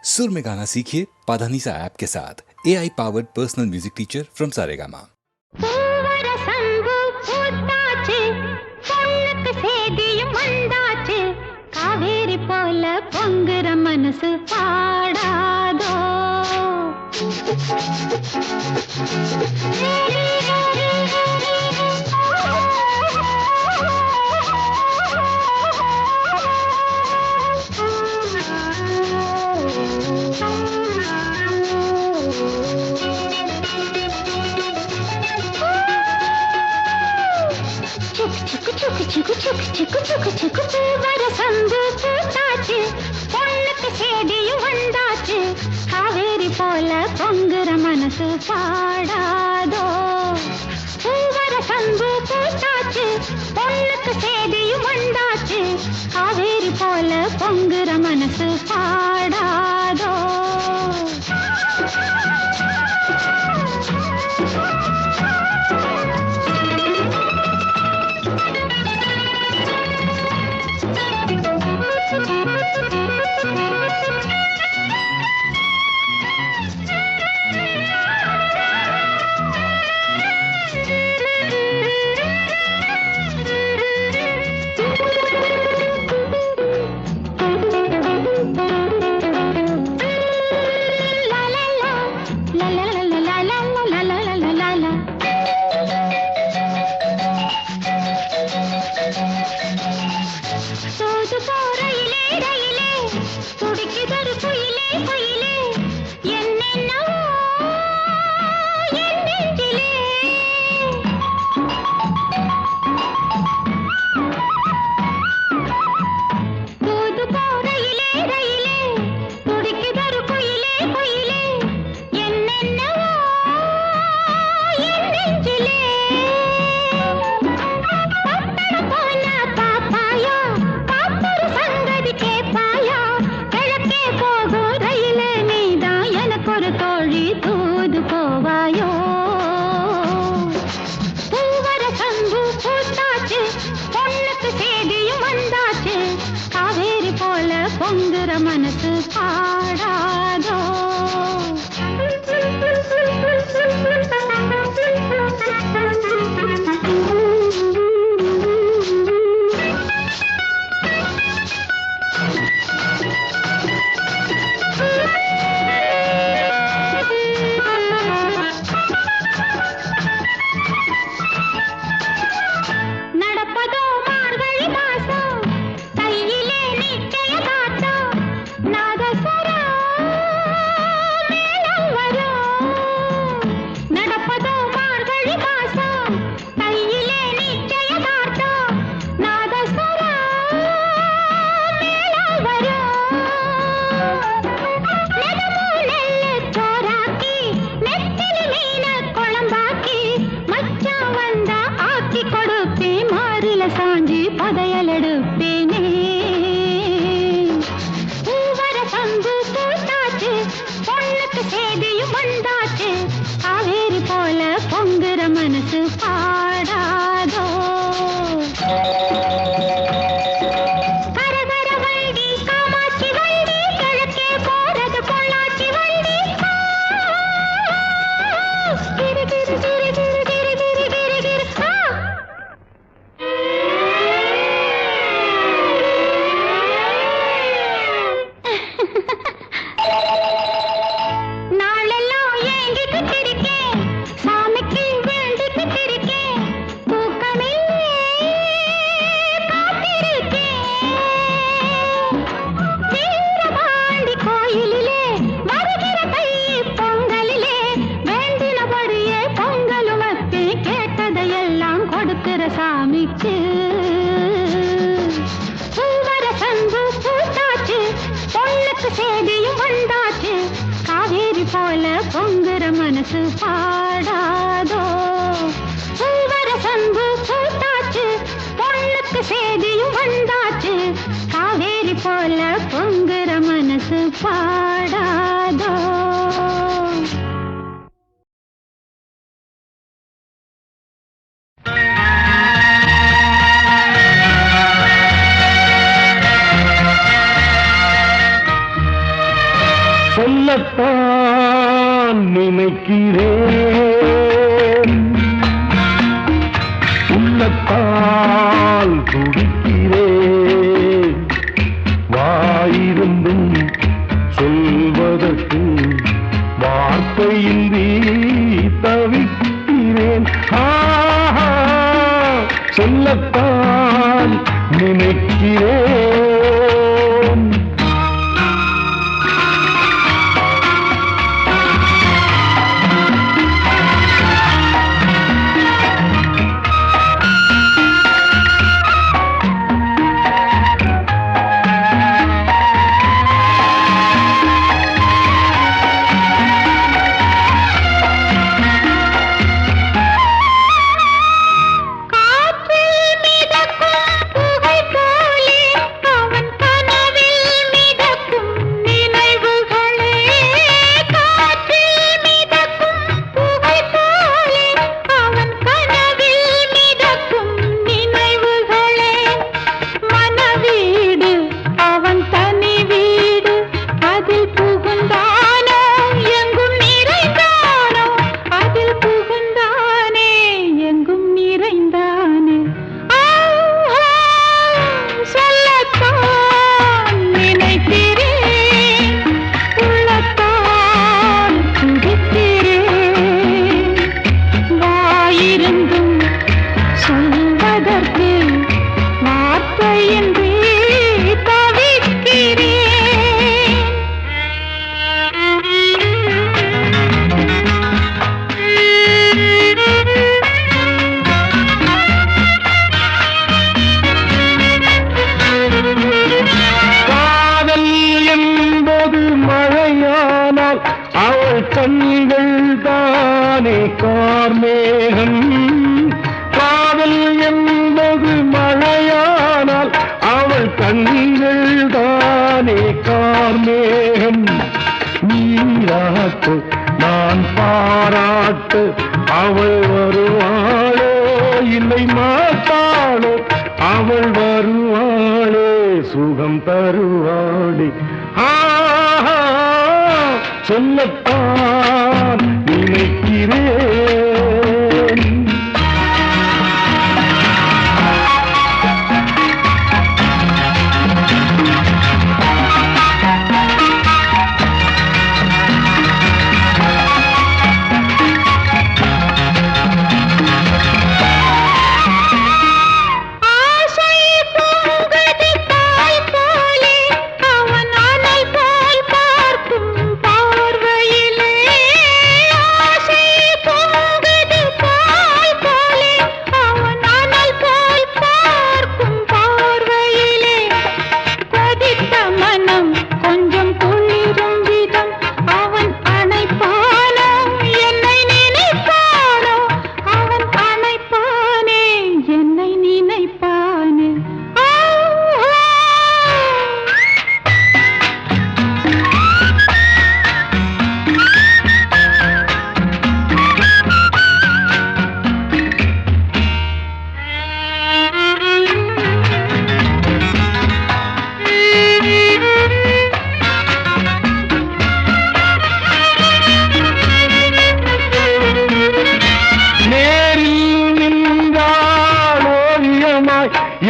सुर में गाना सीखिए पाधानीसा ऐप के साथ AI powered personal music teacher from Saregama. Kaveri போல பொங்குற மனசு பாடாதோ வரசந்து பூத்தாச்சு பொண்ணுக்கு சேதியும் வந்தாச்சு காவேரி போல பொங்குற மனசு பாடாதோ வரசந்து பூத்தாச்சு பொண்ணுக்கு சேதியும் வந்தாச்சு காவேரி போல பொங்குற மனசு பாடாதோ பொங்குற மனசு பாடாதோ மனசு பாடாதோ கரகர வண்டி காமாட்சி வண்டி கிழக்கே போறது பொள்ளாச்சி வண்டி கிரு கிரு கிரு கிரு கிரு கிரு கிரு கிரு நாளெல்லாம் ஏங்கிட்டு இருக்கேன் சாமிக்கு சாமிக்கு வரசந்து பூத்தாச்சு பொண்ணுக்கு சேதியும் வந்தாச்சு காவேரி போல பொங்குற மனசு பாடாதோ வரசந்து பூத்தாச்சு பொண்ணுக்கு சேதியும் வந்தாச்சு காவேரி போல பொங்குற மனசு பாடாதோ சொல்லத்தான் நினைக்கிறேன், உள்ளத்தால் துடிக்கிறேன், வாயிருந்தும் சொல்வதற்கு வார்த்தையின்றி தவிக்கிறேன். சொல்லத்தான் நினைக்கிறேன். கண்கள் தானே கார்மேகம், காதல் என்பது மழையானால் அவள் கண்கள் தானே கார்மேகம். நீராட்டு நான் பாராட்டு அவள் வருவாளோ இல்லை மாட்டாளோ, அவள் வருவாளே சுகம் தருவாளே. சொல்லத்தான் நினைக்கிறேன்.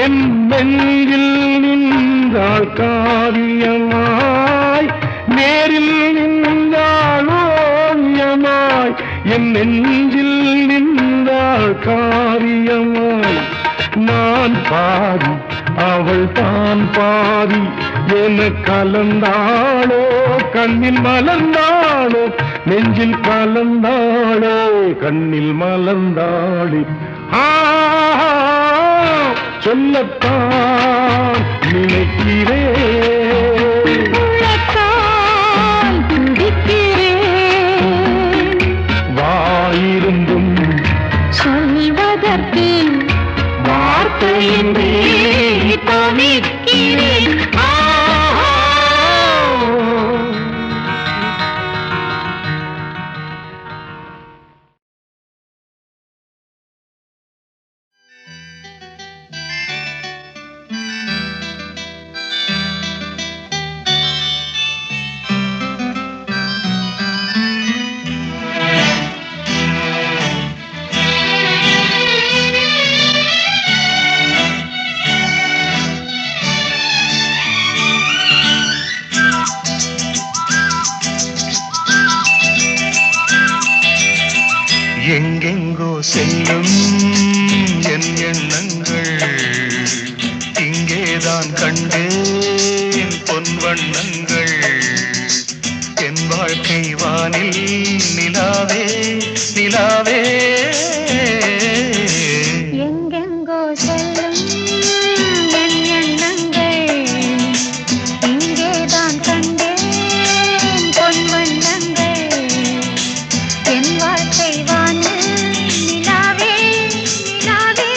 என் நெஞ்சில் நின்றாள் காவியமாய், நேரில் நின்றாள் ஓவியமாய், என் நெஞ்சில் நின்றாள் காவியமாய். நான் பாதி அவள் தான் பாதி என கலந்தாளோ, கண்ணில் மலர்ந்தாளோ, நெஞ்சில் கலந்தாளோ, கண்ணில் மலர்ந்தாளே. சொல்லத்தான் நினைக்கிறேன், வாயிருந்தும் சொல்வதற்கு வார்த்தையின்றி தவிக்கிறேன். எங்கெங்கோ செல்லும் என் எண்ணங்கள் இங்கேதான் கண்டேன் பொன் வண்ணங்கள் என் வாழ்க்கை வானில் நிலாவே நிலாவே எங்கெங்கோ செல்லும் என் எண்ணங்கள் இங்கேதான் கண்டேன் பொன் வண்ணங்கள் என் வாழ்க்கை வானில் நிலாவே நிலாவே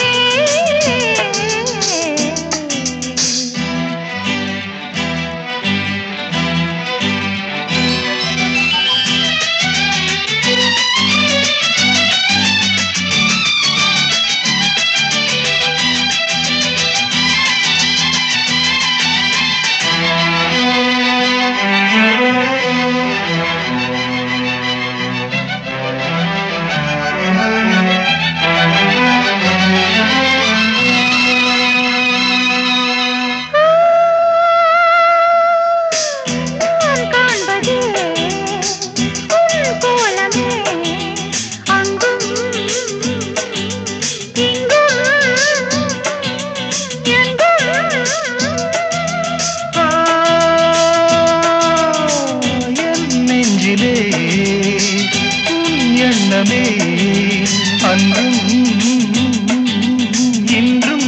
எண்ணமே அன்றும் இன்றும்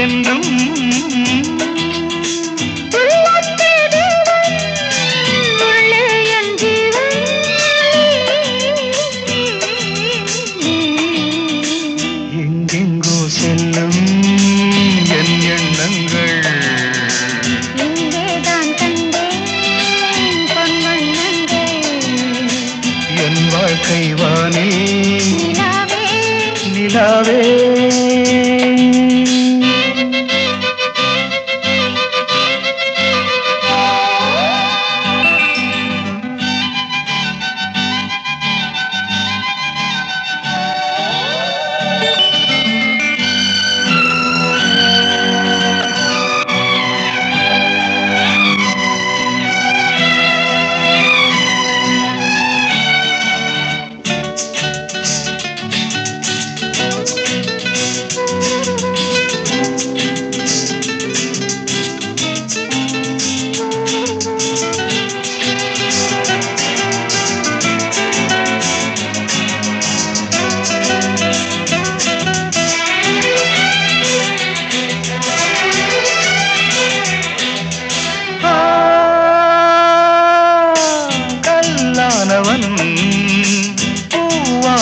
என்றும் எங்கெங்கோ செல்லும் என் எண்ணங்கள் என் வாழ்க்கை வானே நிலாவே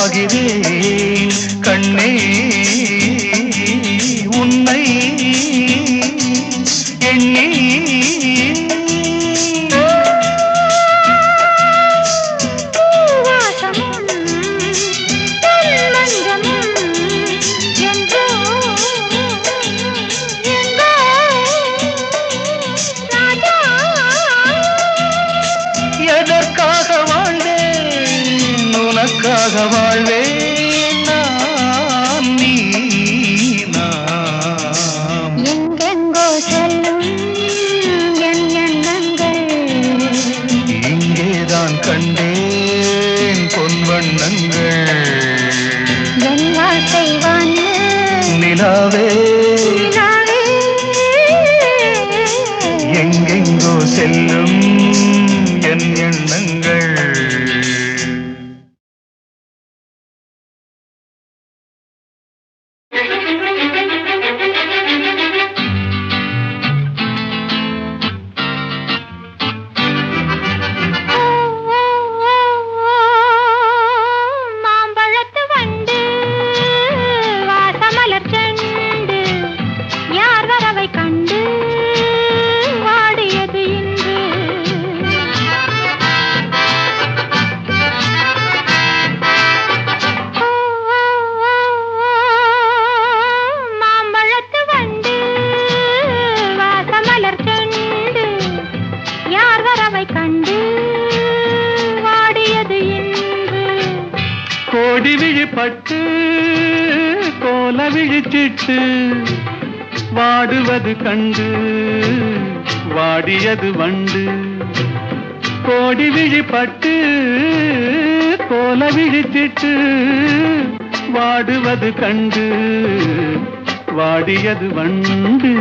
பூவாகிறேன் கண்ணே உன்னை எண்ணி எதற்காக வாழ்ந்தேன் உனக்காக வாழ்வேன் நான் நீ நாம் எங்கெங்கோ செல்லும் என் எண்ணங்கள் இங்கேதான் கண்டேன் பொன் வண்ணங்கள் என் வாழ்க்கை வானில் நிலாவே நிலாவே எங்கெங்கோ செல்லும் என் எண்ணங்கள் மாம்பழத்து வண்டு வாசமலர் செண்டு யார் வரவை கண்டு வாடியது இன்று மாம்பழத்து வண்டு வாசமலர் செண்டு யார் வரவை கண்டு வாடியது இன்று கோடி விழிப்பட்டு கோல விழிச்சிட்டு வாடுவது கண்டு வாடியது வண்டு கோடி விழிப்பட்டு கோல விழிச்சிட்டு வாடுவது கண்டு வாடியது வண்டு.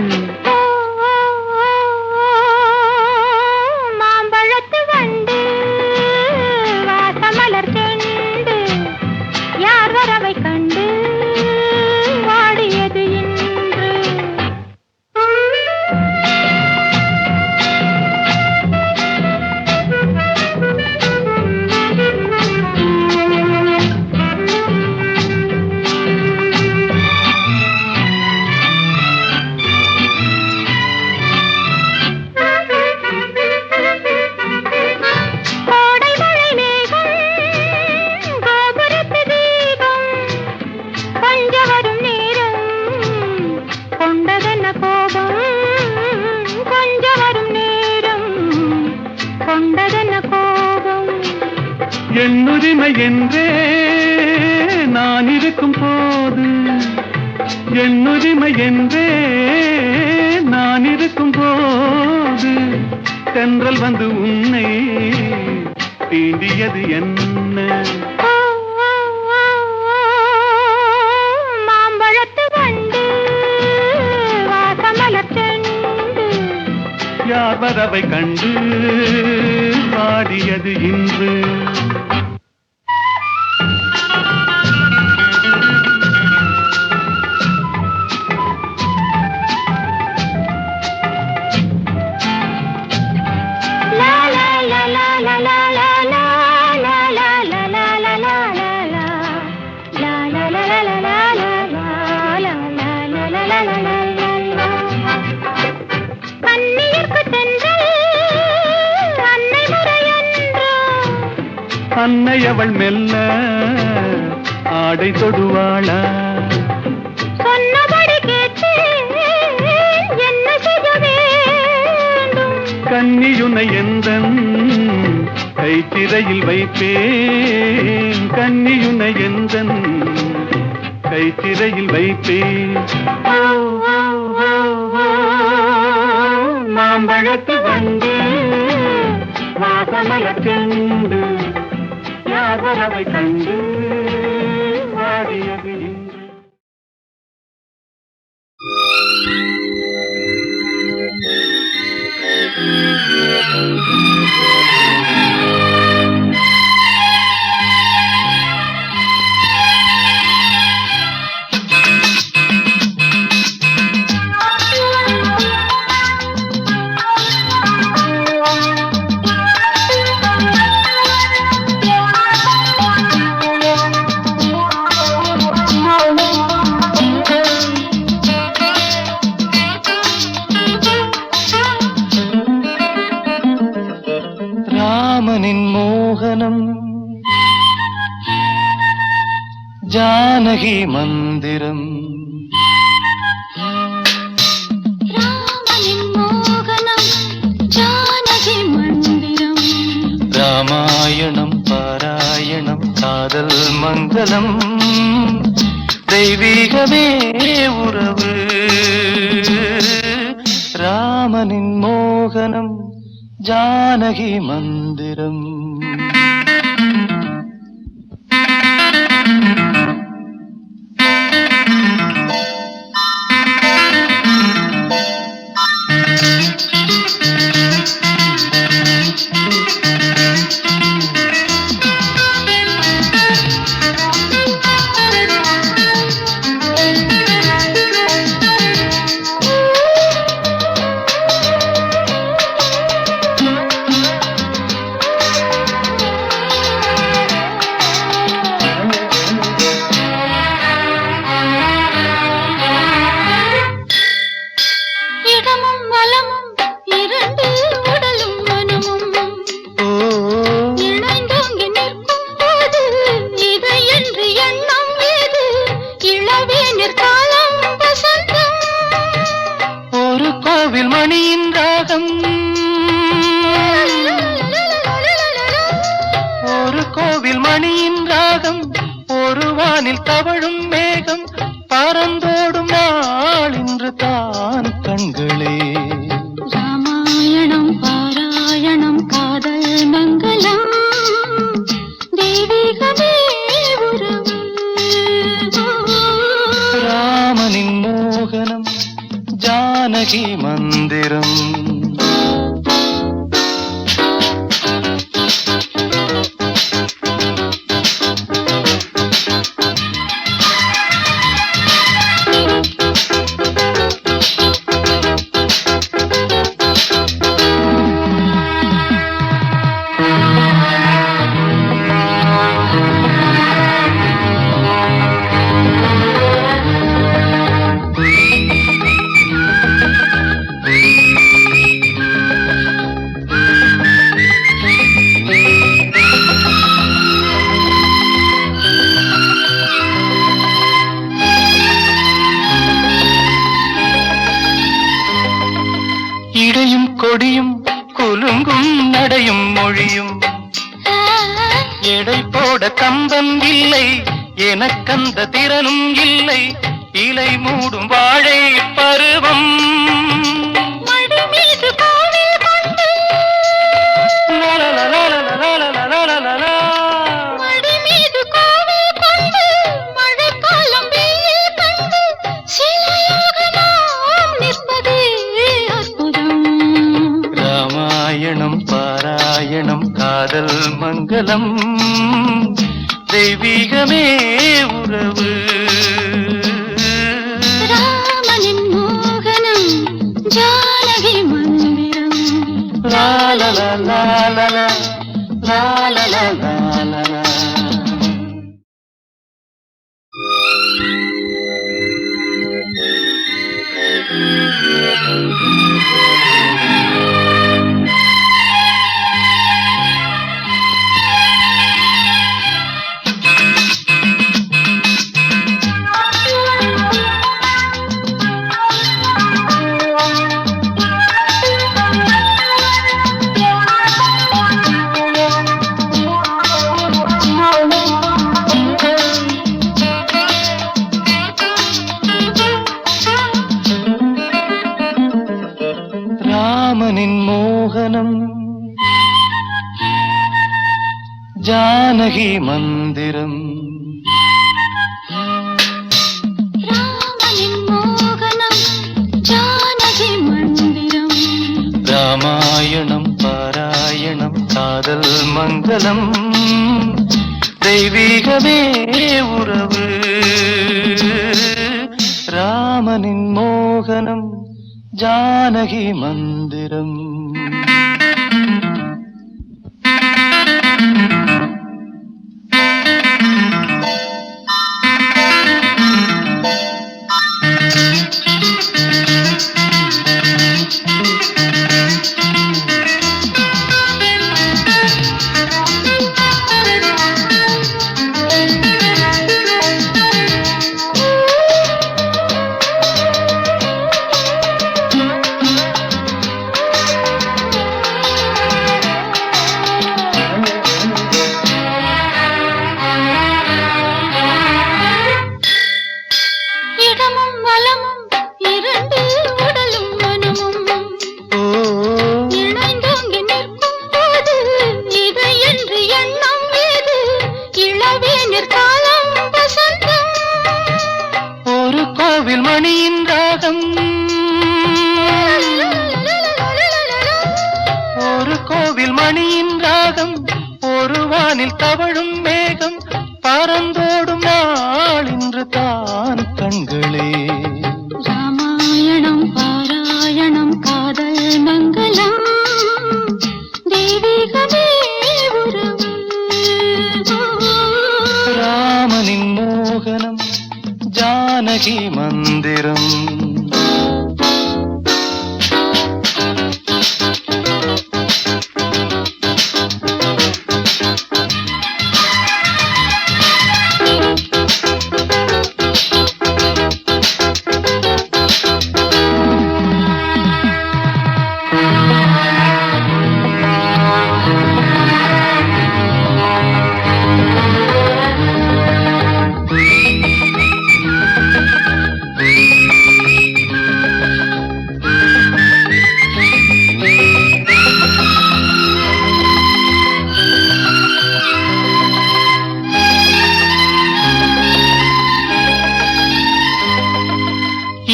மாம்பழத்து வண்டு வாசமலர் செண்டு யார் வரவை கண்டு வாடியது இன்று. என்னுரிமை என்றே நான் இருக்கும் போது, என்னுரிமை என்றே நான் இருக்கும் போது தென்றல் வந்து உன்னை தீண்டியது என்ன? மாம்பழத்து வண்டு வாசமலர் செண்டு யார் வரவை கண்டு வாடியது இன்று. அன்னை அவள் மெல்ல ஆடை தொடுவாளா? சொன்னபடி கேட்டு என்ன செய்ய வேண்டும்? கன்னியுனை எந்தன் கைத்திரையில் வைப்பேன், கன்னியுனை எந்தன் கைத்திரையில் வைப்பேன். மாம்பழத்து வண்டு வாசமலர் செண்டு யார் வரவை கண்டு வாடியது இன்று. ராமனின் மோகனம் ஜானகி மந்திரம், ராமனின் மோகனம் ஜானகி மந்திரம், ராமாயணம் பாராயணம் காதல் மங்களம், தெய்வீகமே உறவு. ராமனின் மோகனம் ஜானகி மந்திரம். வானில் தவழும் மேகம் பறந்தோடும் நாள் இன்று தான் கண்களே. ராமாயணம் பாராயணம் காதல் மங்களம் தெய்வீகமே குலுங்கும் நடையும் மொழியும் எடை போட கம்பம் இல்லை எனக்கந்த திறனும் இல்லை இலை மூடும் வாழை பருவம் மடி மீது கோவில் கொண்டு மடி மீது கோவில் கொண்டு மழைக்காலம் வெயில் கண்டு சிலையாக நாம் நிற்பதே அற்புதம். ராமாயணம் பாராயணம் காதல் மங்களம் தெய்வீகமே உறவு ராமனின் மோகனம் ஜானகி மந்திரம் லாலலா லாலலா லாலலா லாலலா. ராமனின் மோகனம் ஜானகி மந்திரம் ராமனின் மோகனம் ஜானகி மந்திரம் ராமாயணம் பாராயணம் காதல் மங்களம் தெய்வீகமே உறவு ராமனின் மோகனம் ஜானகி மந்திரம். இடமும் வலமும் இரண்டு உடலும் மனமும் இணைந்தோங்கி நிற்கும் போது இதை என்று எண்ணம் ஏது இளவேனிற் காலம் வசந்தம் ஒரு கோவில் மணியின் ராகம் ஒரு கோவில் மணியின் ராகம் ஒரு வானில் தவழும் மேகம் பறந்தோடும் நாள் இன்று தான் கண்களே ராமாயணம் பாராயணம் காதல் மங்களம் தெய்வீகமே உறவு ராமனின் மோகனம் ஜானகி மந்திரம்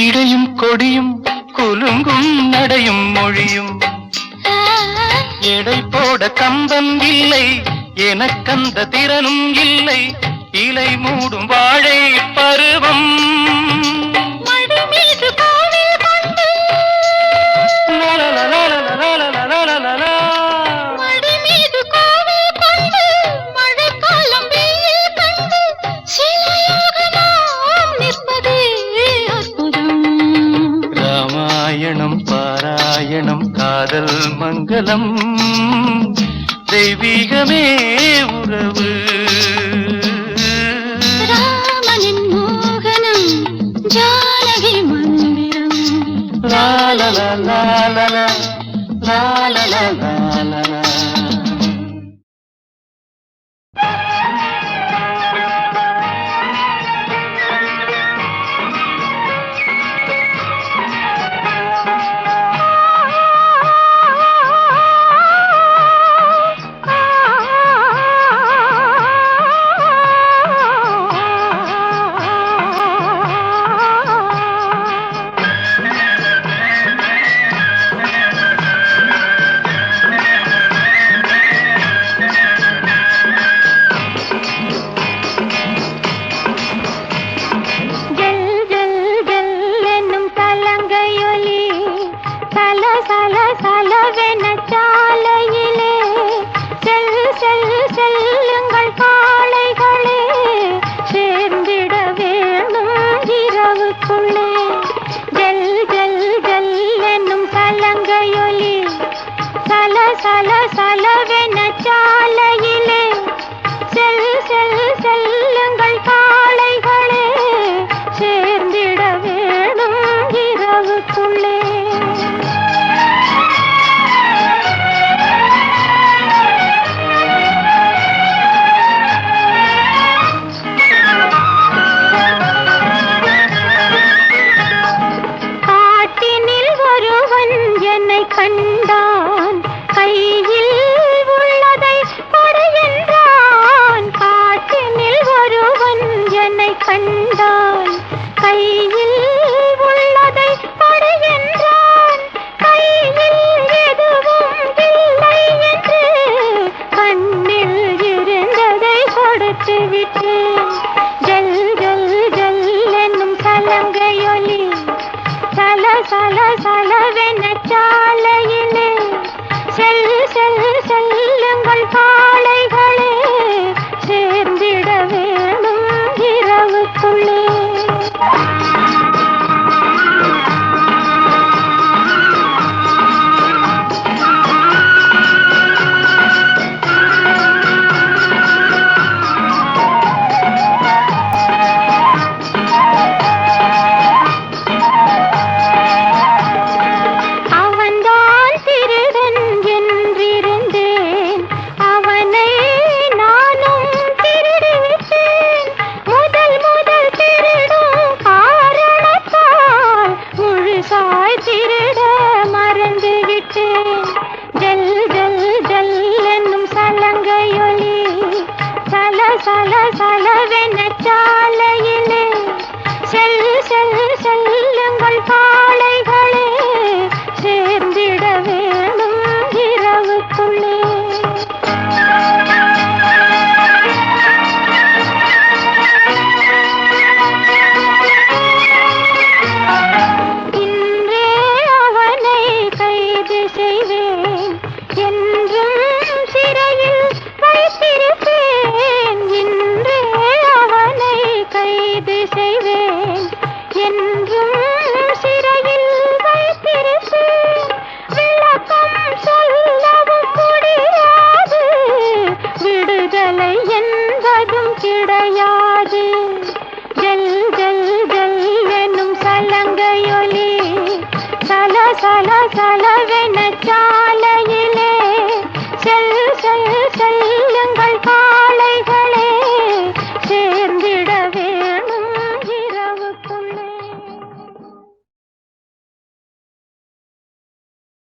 இடையும் கொடியும் குலுங்கும் நடையும் மொழியும் எடை போட கம்பம் இல்லை எனக்கந்த திறனும் இல்லை இலை மூடும் வாழை பருவம் மடி மீது கோவில் கொண்டு மடி மீது கோவில் கொண்டு மழைக்காலம் வெயில் கண்டு சிலையாக நாம் நிற்பதே அற்புதம். ராமாயணம் பாராயணம் காதல் மங்களம் தெய்வீகமே உறவு ராமனின் மோகனம் ஜானகி மந்திரம் லாலலா லாலலா லாலலா லலலா.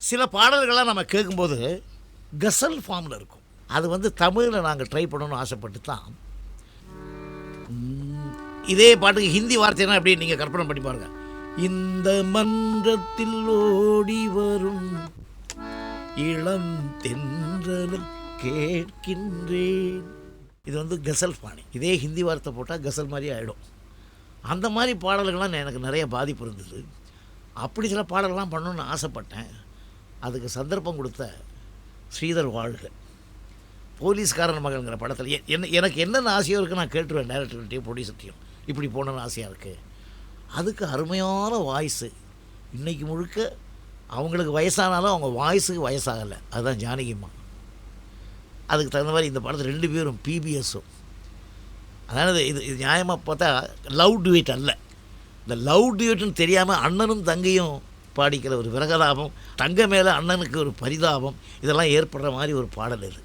சில பாடல்கள்லாம் நம்ம கேட்கும்போது கசல் ஃபார்மில் இருக்கும். அது தமிழில் நாங்கள் ட்ரை பண்ணணும்னு ஆசைப்பட்டு தான். இதே பாட்டுக்கு ஹிந்தி வார்த்தைனா எப்படி நீங்கள் கற்பனை பண்ணி பாருங்க. இந்த மன்றத்தில் ஓடி வரும் இளம் தென்றல் கேட்கின்றேன். இது கசல் பாணி. இதே ஹிந்தி வார்த்தை போட்டால் கசல் மாதிரி ஆகிடும். அந்த மாதிரி பாடல்கள்லாம் எனக்கு நிறைய பாதிப்பு இருந்தது. அப்படி சில பாடல்கள்லாம் பண்ணணுன்னு ஆசைப்பட்டேன். அதுக்கு சந்தர்ப்பம் கொடுத்த ஸ்ரீதர் வாழ்க, போலீஸ்காரன் மகன்கிற படத்தில் எனக்கு என்னென்ன ஆசையாக இருக்குது நான் கேட்டுருவேன் டைரக்டர்கிட்டையும் ப்ரொடியூசர்கிட்டையும். இப்படி போகணுன்னு ஆசையாக இருக்குது. அதுக்கு அருமையான வாய்ஸு. இன்றைக்கி முழுக்க அவங்களுக்கு வயசானாலும் அவங்க வாய்ஸுக்கு வயசாகலை. அதுதான் ஜானகிம்மா. அதுக்கு தகுந்த மாதிரி இந்த படத்தில் 2 பேரும் பிபிஎஸும். அதனால் இது நியாயமாக பார்த்தா லவ் டுவேட் அல்ல. இந்த லவ் டுவேட்டுன்னு தெரியாமல் அண்ணனும் தங்கையும் பாடிக்கிற ஒரு விரகதாபம், தங்க மேலே அண்ணனுக்கு ஒரு பரிதாபம், இதெல்லாம் ஏற்படுற மாதிரி ஒரு பாடல் இது.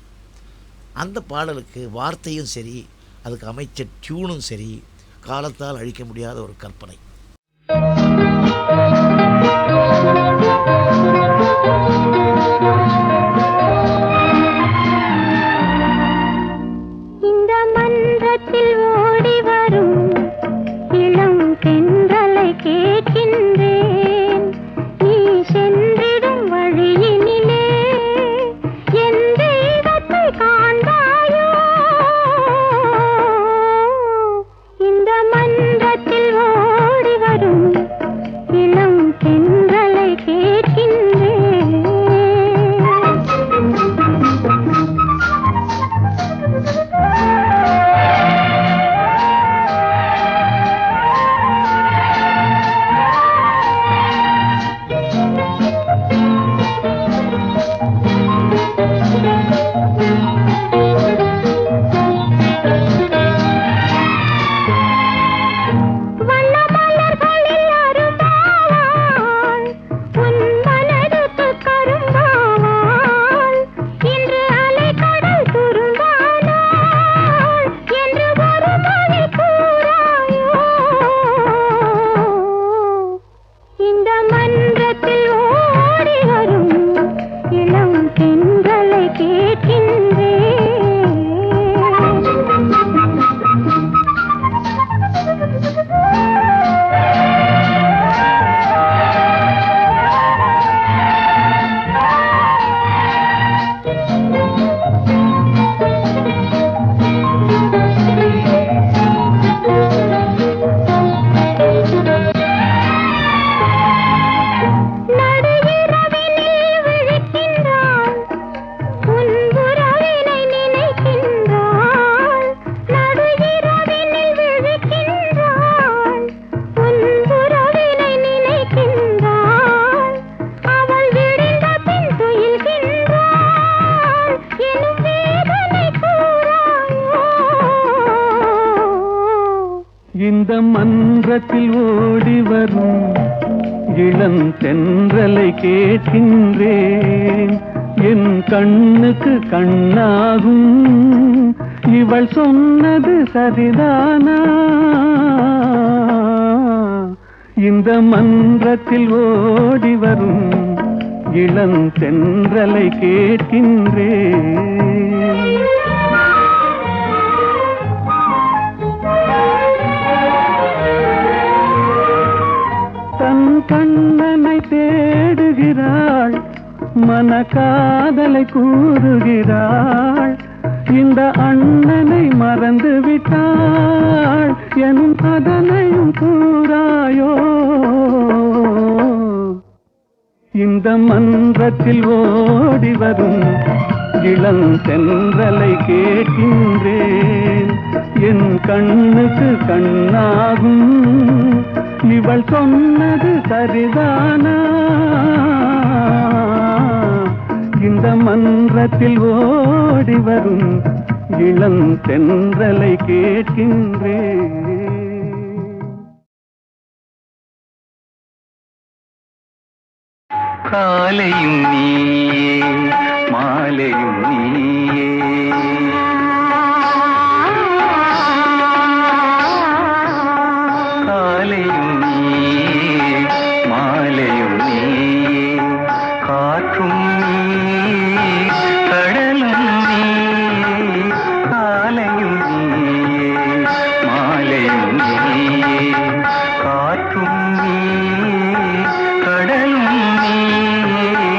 அந்த பாடலுக்கு வார்த்தையும் சரி, அதுக்கு அமைச்ச டியூனும் சரி, காலத்தால் அழிக்க முடியாத ஒரு கற்பனை. இந்த மன்றத்தில் ஓடி வரும் இளம் தென்றலை கேட்கின்றேன், நீ சென்றிடும் வழியினிலே என் தெய்வத்தை காண்பாயோ. இந்த மன்றத்தில் ஓடி வரும் இளம் தென்றலை கேட்கின்றேன். இந்த மன்றத்தில் ஓடி வரும் இளம் தென்றலை கேட்கின்றேன், என் கண்ணுக்கு கண்ணாகும் இவள் சொன்னது சரிதானா. இந்த மன்றத்தில் ஓடி வரும் இளம் தென்றலை கேட்கின்றேன். தன் கண்ணனை தேடுகிறாள், மனக்காதலை கூறுகிறாள், இந்த அண்ணனை மறந்து விட்டாள் எனும் அதனையும் கூறாயோ. இந்த மன்றத்தில் ஓடி வரும் இளம் தென்றலை கேட்கின்றேன், என் கண்ணுக்கு கண்ணாகும் இவள் சொன்னது சரிதானா. இந்த மன்றத்தில் ஓடி வரும் இளம் தென்றலை கேட்கின்றேன். காலையும் நீயே மாலையும் நீயே, காலையும் நீயே மாலையும் நீயே, காற்றும் நீயே கடலும் நீயே, காலையும் நீயே மாலையும் நீயே, காற்றும் நீயே கடலும் நீயே,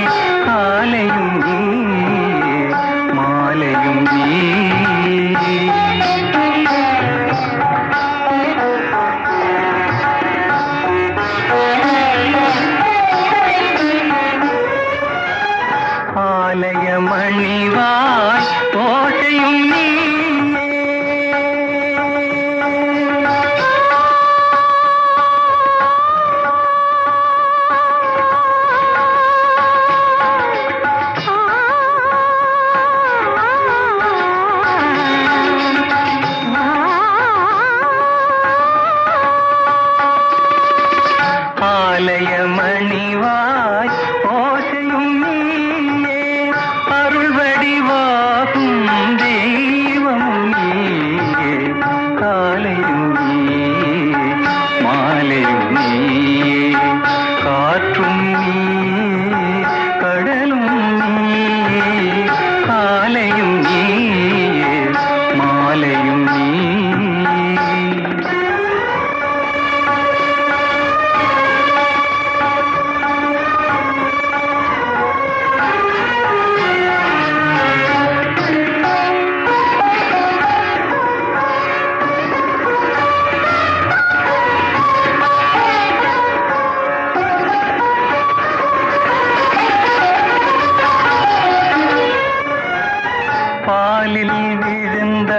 பாலில் விழுந்த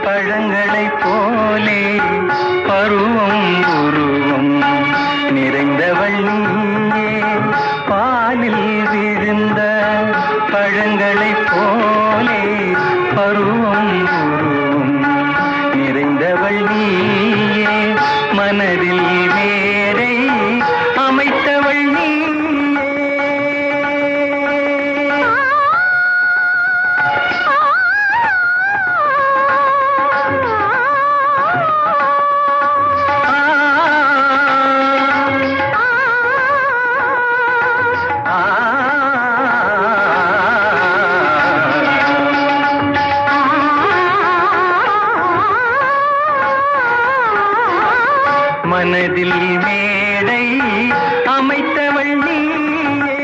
பழங்களைப் போலே பருவம் உருவம் நிறைந்தவள் நீயே. பாலில் விழுந்த பழங்களைப் போலே பருவம் உருவம் நிறைந்தவள் நீயே. மனதில் மேடை அமைத்தவள் நீயே. மனதில் மேடை அமைத்தவள் நீயே.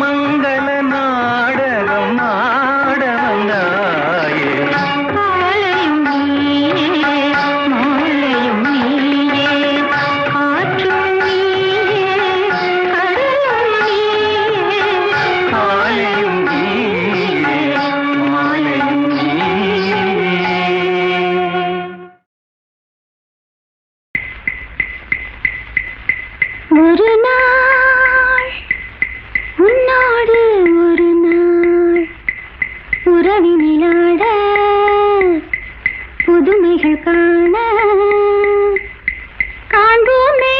மங்கள நாடகம் ஆட வந்தாயே. மாலையும் நீயே, மாலையும் நீயே, காற்றும் நீயே, கடலும் நீயே. மாலையும் நீயே, மாலையும் நீயே. ஒரு நாள் உன்னோடு ஒரு நாள் உறவினிலாட புதுமைகள் காண காண்போமே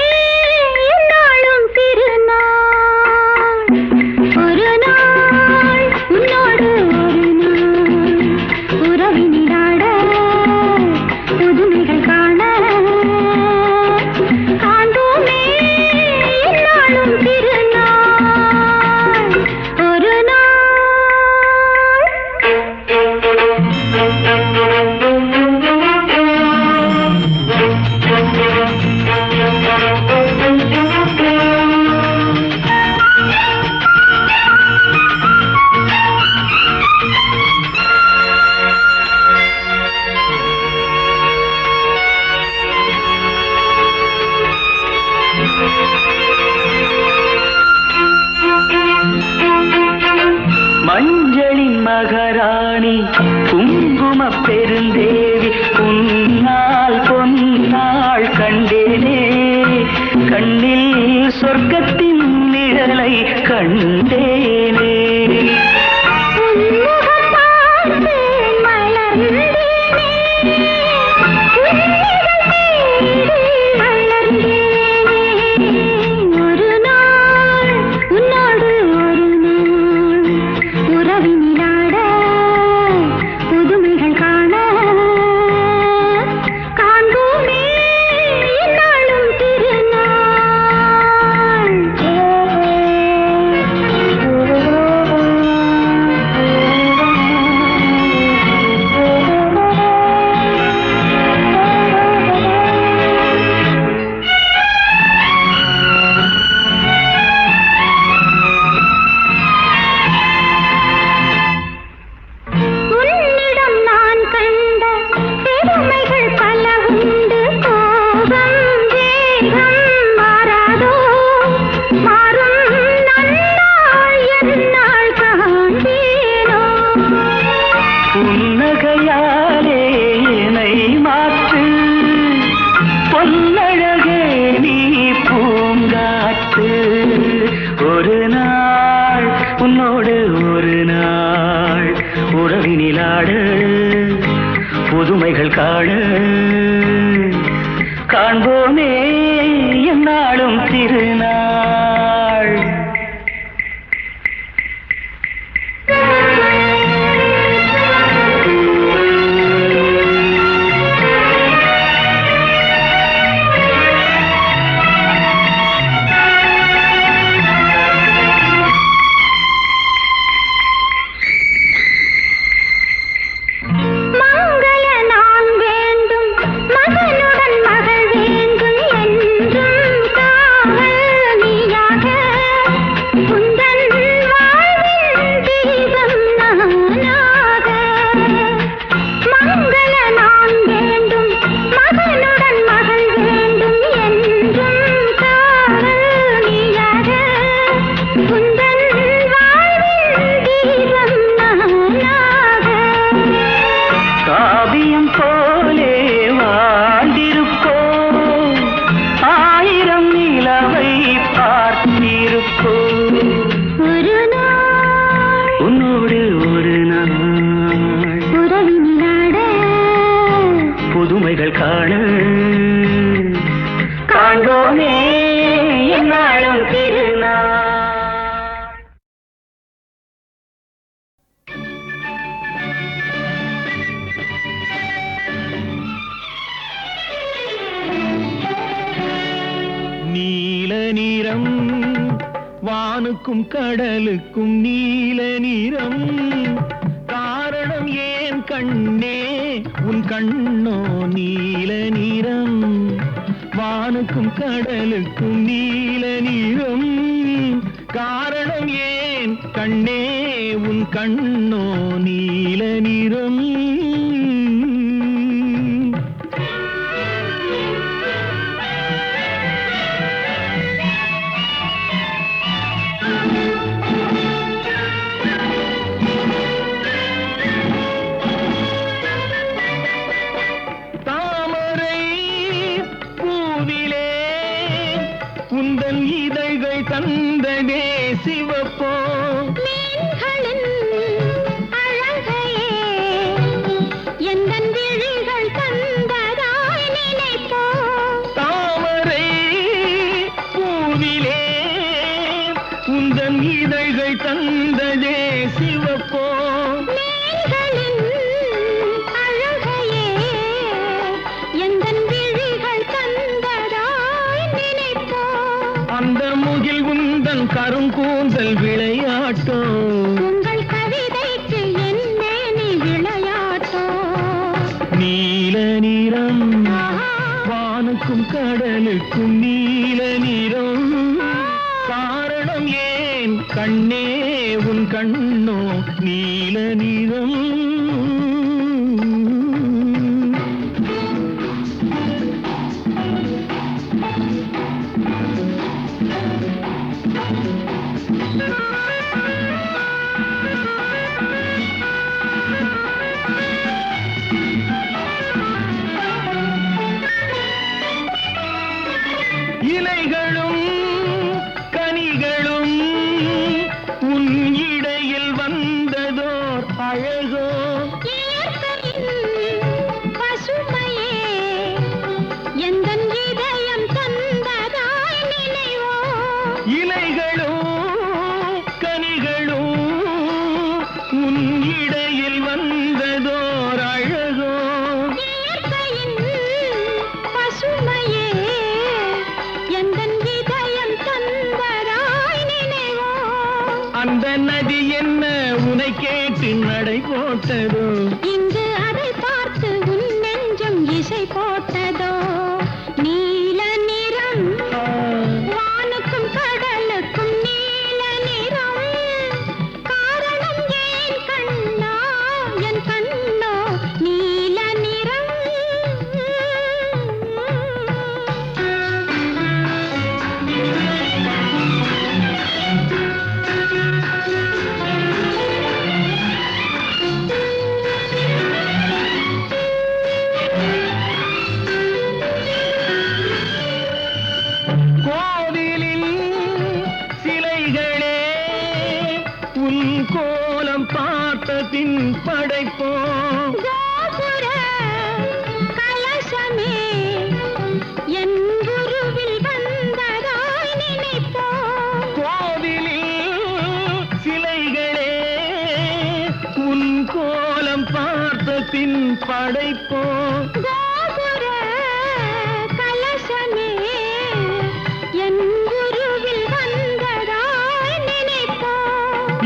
என்னாலும் திருநாள். ஒரு நாள் உன்னோடு ஒரு நாள் உறவினிலாட புதுமைகள் காண காண்போமே என்னாலும் திருநாள். ஒரு மஞ்சளின் மகாராணி குங்கும பெருந்தேவி உன்னால் பொன்னாள் கண்டேனே. கண்ணில் சொர்க்கத்தின் நிழலை கண்டேனே. ஒரு நாள் உன்னோடு ஒரு நாள் உறவினிலாட புதுமைகள் காண காண்போமே என்னாலும் திருநாள். உன்னிடம் நான் கண்ட பெருமைகள் பல உண்டு. கோபம் வேகம் மாறாதோ மாறும் நன்னாள் எந்நாள் காண்பேனோ. புன்னகையாலே என்னை மாற்று பொன்னழகே நீ பூங்காற்று. ஒரு நாள் உன்னோடு ஒரு நாள் உறவினிலாடு புதுமைகள் காண காண்போமே என்னாலும் திருநாள். மங்கள நான் வேண்டும் மகனுடன் மகள் வேண்டும் என்றும் காவல் நீயா. வானுக்கும் கடலுக்கும் நீல நிறம் காரணம் ஏன் கண்ணே உன் கண்ணோ நீல நிறம் வானுக்கும் கடலுக்கும் நீல நிறம் காரணம் ஏன் கண்ணே உன் கண்ணோ நீல நிறம் உந்தன் இதழ்கள் தந்ததே சிவப்போ மீன்களின் அழகையே எந்தன் விழிகள் தந்ததாய் நினைப்போ தாமரை பூவிலே உந்தன் இதழ்கள் தந்ததே சிவப்போ மீன்களின் அழகையே எந்தன் விழிகள் தந்ததாய் நினைப்போ அந்த முகில் உந்தன் கருங்கூந்தல் விளையாட்டோ உங்கள் கவிதைக்கு என்னே நீ விளையாட்டோ நீல நிறம் வானுக்கும் கடலுக்கும் நீல நிறம் காரணம் ஏன் கண்ணே உன் கண்ணோ நீல நிறம் இலைகளும் கனிகளும் உன் இடையில் வந்ததோர் அழகோ இயற்கையின் பசுமையே எந்தன் இதயம் தந்ததாய் நினைவோ இலைகளும் கனிகளும் உன் இடையில் வந்ததோர் அழகோ இயற்கையின் பசுமையே எந்தன் இதயம் தந்ததாய் நினைவோ அந்த நதி என்ன உனை கேட்டு நடை போட்டதோ இங்கு அதை பார்த்து உன் நெஞ்சம் இசை போட்டதோ நீல நிறம் வானுக்கும் கடலுக்கும் நீல நிறம் காரணம் ஏன் கண்ணா என் கண்ணோ நீல நிறம் கோவிலின் சிலைகளே உன் கோலம் பார்த்த பின் படைப்போம் கோபுர கலசமே என் குருவில் வந்ததாய் நினைப்போ கோவிலில் சிலைகளே உன் கோலம் பார்த்த பின் படைப்போம் கோபுர கலசமே என் குருவில் வந்ததாய் நினைப்போ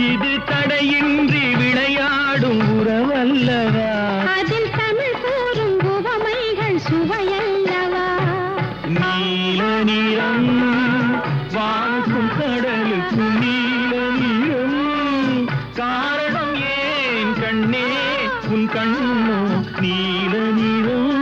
இது தடையின்றி விளையாடும் உறவல்லவா அதில் தமிழ் கூறும் உவமைகள் சுவையல்லவா நீல நிறம் வானுக்கும் கடலுக்கும் நீல நிறம் காரணம் ஏன் கண்ணே உன் கண்ணோ நீல நிறம்